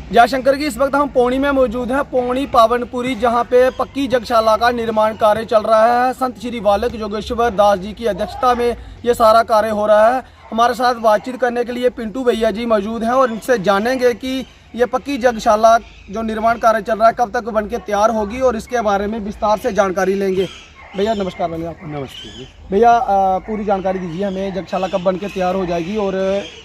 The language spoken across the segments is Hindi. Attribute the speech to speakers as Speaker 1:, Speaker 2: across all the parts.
Speaker 1: जयशंकर की इस वक्त हम पौनी में मौजूद हैं। पौनी पावनपुरी, जहां पे पक्की जगशाला का निर्माण कार्य चल रहा है। संत श्री बालक योगेश्वर दास जी की अध्यक्षता में ये सारा कार्य हो रहा है। हमारे साथ बातचीत करने के लिए पिंटू भैया जी मौजूद हैं और इनसे जानेंगे कि ये पक्की जगशाला जो निर्माण कार्य चल रहा है कब तक बन के तैयार होगी और इसके बारे में विस्तार से जानकारी लेंगे। भैया नमस्कार। भैया आपको
Speaker 2: नमस्ते
Speaker 1: भैया, पूरी जानकारी दीजिए हमें, जगशाला कब बन के तैयार हो जाएगी और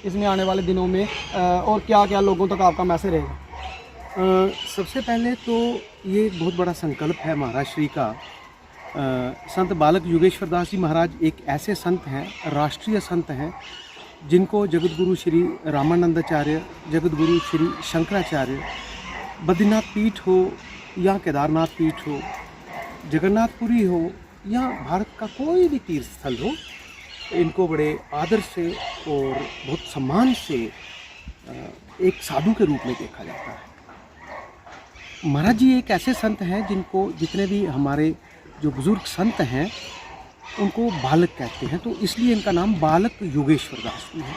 Speaker 1: इसमें आने वाले दिनों में और क्या क्या लोगों तक आपका मैसेज रहेगा।
Speaker 2: सबसे पहले तो ये बहुत बड़ा संकल्प है महाराज श्री का। संत बालक योगेश्वर दास जी महाराज एक ऐसे संत हैं, राष्ट्रीय संत हैं, जिनको जगत गुरु श्री रामानंदाचार्य, जगत गुरु श्री शंकराचार्य, बद्रीनाथ पीठ हो या केदारनाथ पीठ हो, जगन्नाथपुरी हो या भारत का कोई भी तीर्थ स्थल हो, इनको बड़े आदर से और बहुत सम्मान से एक साधु के रूप में देखा जाता है। महाराज जी एक ऐसे संत हैं जिनको जितने भी हमारे जो बुजुर्ग संत हैं उनको बालक कहते हैं, तो इसलिए इनका नाम बालक योगेश्वर दास भी है।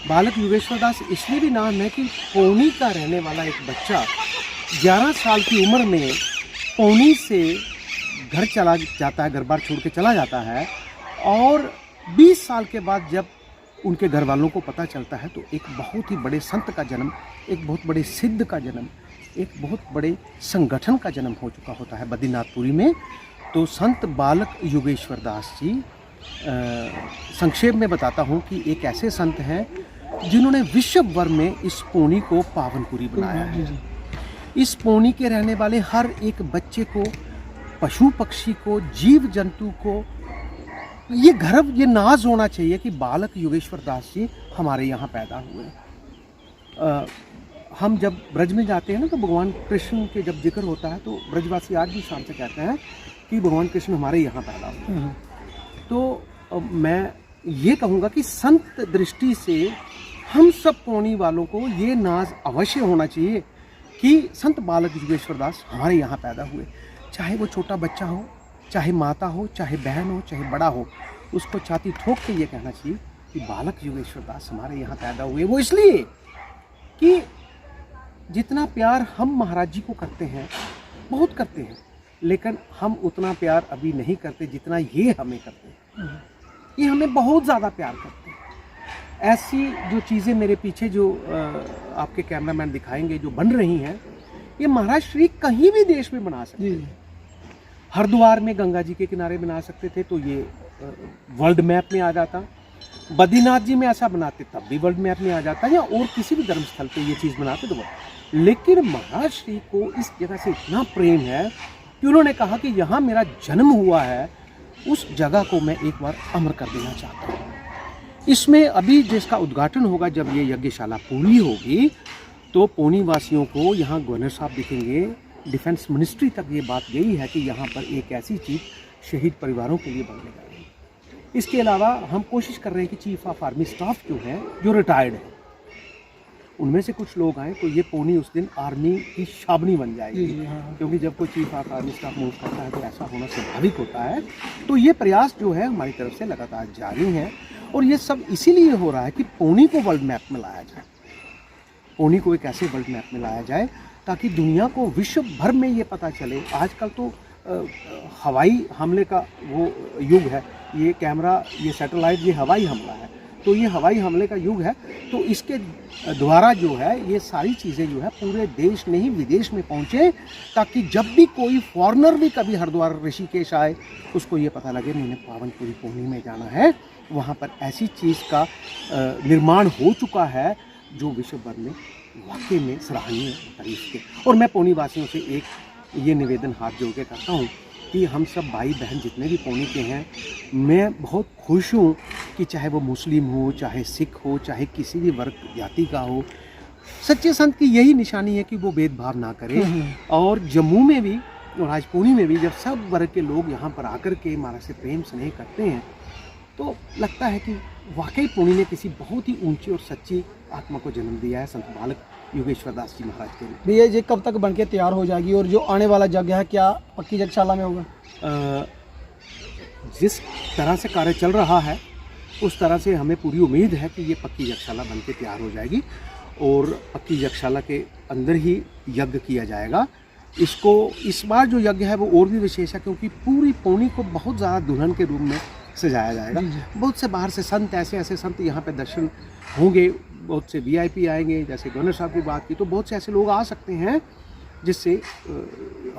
Speaker 2: बालक योगेश्वर दास इसलिए भी नाम है कि पौनी का रहने वाला एक बच्चा 11 साल की उम्र में पौनी से घर चला जाता है, घर बार छोड़ के चला जाता है, और 20 साल के बाद जब उनके घर वालों को पता चलता है तो एक बहुत ही बड़े संत का जन्म, एक बहुत बड़े सिद्ध का जन्म, एक बहुत बड़े संगठन का जन्म हो चुका होता है बद्रीनाथपुरी में। तो संत बालक योगेश्वर दास जी, संक्षेप में बताता हूँ कि एक ऐसे संत हैं जिन्होंने विश्व भर में इस पौनी को पावनपुरी बनाया है। इस पौनी के रहने वाले हर एक बच्चे को, पशु पक्षी को, जीव जंतु को ये गर्व, ये नाज होना चाहिए कि बालक योगेश्वर दास जी हमारे यहाँ पैदा हुए। हम जब ब्रज में जाते हैं ना तो भगवान कृष्ण के जब जिक्र होता है तो ब्रजवासी आज भी शाम से कहते हैं कि भगवान कृष्ण हमारे यहाँ पैदा हुए। तो मैं ये कहूँगा कि संत दृष्टि से हम सब पौनी वालों को ये नाज अवश्य होना चाहिए कि संत बालक योगेश्वर दास हमारे यहाँ पैदा हुए। चाहे वो छोटा बच्चा हो, चाहे माता हो, चाहे बहन हो, चाहे बड़ा हो, उसको छाती ठोक के ये कहना चाहिए कि बालक योगेश्वर दास हमारे यहाँ पैदा हुए। वो इसलिए कि जितना प्यार हम महाराज जी को करते हैं, बहुत करते हैं, लेकिन हम उतना प्यार अभी नहीं करते जितना ये हमें करते हैं। ये हमें बहुत ज़्यादा प्यार करते हैं। ऐसी जो चीज़ें मेरे पीछे जो आपके कैमरामैन दिखाएंगे जो बन रही हैं, ये महाराज श्री कहीं भी देश में बना सकते हैं। हरिद्वार में गंगा जी के किनारे बना सकते थे तो ये वर्ल्ड मैप में आ जाता। बद्रीनाथ जी में ऐसा बनाते तब भी वर्ल्ड मैप में आ जाता, या और किसी भी धर्म स्थल पे ये चीज़ बनाते तो। लेकिन महाराज श्री को इस जगह से इतना प्रेम है कि उन्होंने कहा कि यहाँ मेरा जन्म हुआ है, उस जगह को मैं एक बार अमर कर देना चाहता हूँ। इसमें अभी जिसका उद्घाटन होगा, जब ये यज्ञशाला पूरी होगी तो पौनी वासियों को यहाँ गवर्नर साहब दिखेंगे। डिफेंस मिनिस्ट्री तक ये बात गई है कि यहाँ पर एक ऐसी चीज़ शहीद परिवारों के लिए बनने जा रही है। इसके अलावा हम कोशिश कर रहे हैं कि चीफ ऑफ आर्मी स्टाफ जो है, जो रिटायर्ड है, उनमें से कुछ लोग आए तो ये पौनी उस दिन आर्मी की छावनी बन जाएगी। क्योंकि जब कोई chief of army staff move करता है तो ऐसा होना स्वाभाविक होता है। तो ये प्रयास जो है हमारी तरफ से लगातार जारी है, और ये सब इसीलिए हो रहा है कि पौनी को वर्ल्ड मैप में लाया जाए। पौनी को एक ऐसे वर्ल्ड मैप में लाया जाए ताकि दुनिया को विश्व भर में ये पता चले। आजकल तो हवाई हमले का वो युग है, ये कैमरा, ये सैटेलाइट, ये हवाई हमला है, तो ये हवाई हमले का युग है। तो इसके द्वारा जो है ये सारी चीज़ें जो है पूरे देश नहीं विदेश में पहुँचे, ताकि जब भी कोई फॉरेनर भी कभी हरिद्वार ऋषिकेश आए उसको ये पता लगे मैंने पावनपुरी पौनी में जाना है, वहाँ पर ऐसी चीज़ का निर्माण हो चुका है जो विश्व भर में वाकई में सराहनीय तारीफ के। और मैं पौनी वासियों से एक ये निवेदन हाथ जोड़ के करता हूँ कि हम सब भाई बहन जितने भी पौनी के हैं, मैं बहुत खुश हूँ कि चाहे वो मुस्लिम हो, चाहे सिख हो, चाहे किसी भी वर्ग जाति का हो, सच्चे संत की यही निशानी है कि वो भेदभाव ना करे। और जम्मू में भी और आज पौनी में भी जब सब वर्ग के लोग यहाँ पर आकर के महाराज से प्रेम स्नेह करते हैं तो लगता है कि वाकई पौनी ने किसी बहुत ही ऊंची और सच्ची आत्मा को जन्म दिया है, संत बालक योगेश्वर दास जी महाराज के लिए।
Speaker 1: भैया ये कब तक बनके तैयार हो जाएगी और जो आने वाला यज्ञ है क्या पक्की जगशाला में होगा?
Speaker 2: जिस तरह से कार्य चल रहा है उस तरह से हमें पूरी उम्मीद है कि ये पक्की यज्ञशाला बनके तैयार हो जाएगी। और पक्की यज्ञशाला के अंदर ही यज्ञ किया जाएगा। इसको इस बार जो यज्ञ है वो और भी विशेष है क्योंकि पूरी पौनी को बहुत ज़्यादा दुल्हन के रूप में सजाया जाएगा। बहुत से बाहर से संत, ऐसे ऐसे संत यहाँ पे दर्शन होंगे, बहुत से वीआईपी आएंगे, जैसे गवर्नर साहब की बात की तो बहुत से ऐसे लोग आ सकते हैं जिससे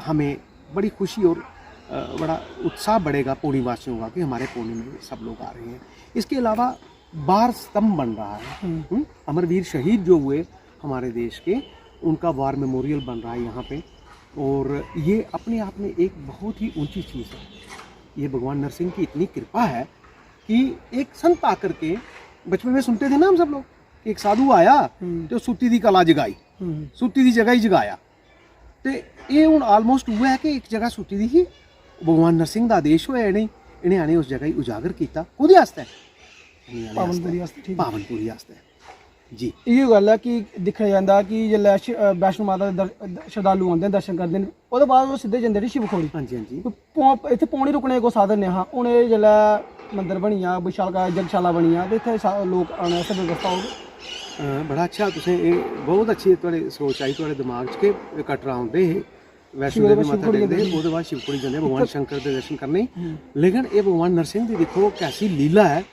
Speaker 2: हमें बड़ी खुशी और बड़ा उत्साह बढ़ेगा पौनी वासियों का कि हमारे पौनी में सब लोग आ रहे हैं। इसके अलावा वार स्तंभ बन रहा है, अमरवीर शहीद जो हुए हमारे देश के, उनका वार मेमोरियल बन रहा है यहाँ पे, और ये अपने आप में एक बहुत ही ऊंची चीज़ है। ये भगवान नरसिंह की इतनी कृपा है कि एक संत आकर के, बचपन में सुनते थे ना हम सब लोग कि एक साधु आया तो सुती दी कला जगाई, सुती दी जगह ही जगाया, तो ये हूँ आलमोस्ट हुआ है कि एक जगह सुती दी ही भगवान नरसिंह का आदेश होया इन्हें आने उस जगह ही उजागर किया कुदे आस्ते पावनपुरी आस्ते जी।
Speaker 1: ये गल है कि दिक्खेआ जांदा कि जेल्लै वैष्णो माता दे श्रद्धालु आंदे न दर्शन करदे न ओह्दे बाद ओह् सिद्धे जंदे शिवखोड़ी।
Speaker 2: हाँ जी हाँ जी।
Speaker 1: इत्थै पौनी रुकने को साधन नहीं हा, हून एह् जेल्लै मंदिर बनी जा, विशालकाय यज्ञशाला बनी जा ते इत्थै लोक आने आस्तै व्यवस्था होग।
Speaker 2: बड़ा अच्छा, तुसें बहुत अच्छी थोड़ी सोच आई थोड़े दिमाग च कि कटरा आउंदे हे वैष्णो देवी माता टेकदे हे, ओह्दे बाद शिवखोड़ी जंदे भगवान शंकर दे दर्शन करने। लेकिन ये भगवान नरसिंह दी दिक्खो कैसी लीला है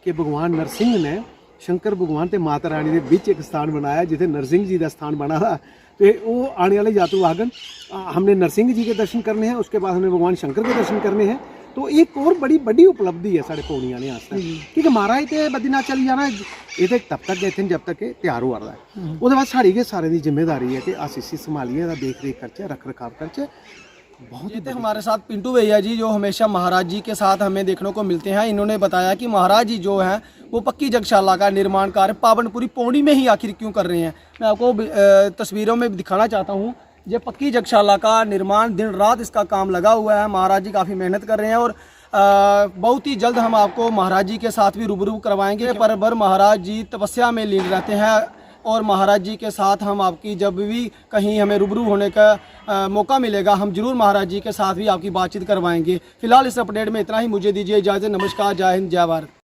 Speaker 2: कि भगवान नरसिंह ने शंकर भगवान ते माता रानी के बीच एक स्थान बनाया जिथे नरसिंह जी का स्थान बना था। तो वो आने वाले यात्रु आगन हमने नरसिंह जी के दर्शन करने हैं, उसके बाद हमने भगवान शंकर के दर्शन करने हैं। तो एक और बड़ी बड़ी उपलब्धि है साढ़े पौनी आने आस्ते, क्योंकि महाराज तो बद्रीनाथ चली जाना ये तो तब तक गए थे जब तक तैयार हो रहा है। उसके बाद साड़ी के सारे की जिम्मेदारी है कि अस इसी संभालिए, देख रेख करचे, रख रखाव करचे। बहुत ही
Speaker 1: हमारे साथ पिंटू भैया जी जो हमेशा महाराज जी के साथ हमें देखने को मिलते हैं, इन्होंने बताया कि महाराज जी जो हैं वो पक्की यज्ञशाला का निर्माण कार्य पावनपुरी पौनी में ही आखिर क्यों कर रहे हैं। मैं आपको तस्वीरों में दिखाना चाहता हूँ। ये पक्की यज्ञशाला का निर्माण दिन रात इसका काम लगा हुआ है, महाराज जी काफ़ी मेहनत कर रहे हैं और बहुत ही जल्द हम आपको महाराज जी के साथ भी रूबरू करवाएंगे। पर भर महाराज जी तपस्या में लीन रहते हैं और महाराज जी के साथ हम आपकी जब भी कहीं हमें रूबरू होने का मौका मिलेगा हम जरूर महाराज जी के साथ भी आपकी बातचीत करवाएंगे। फिलहाल इस अपडेट में इतना ही, मुझे दीजिए इजाज़त। नमस्कार, जय हिंद, जय भारत।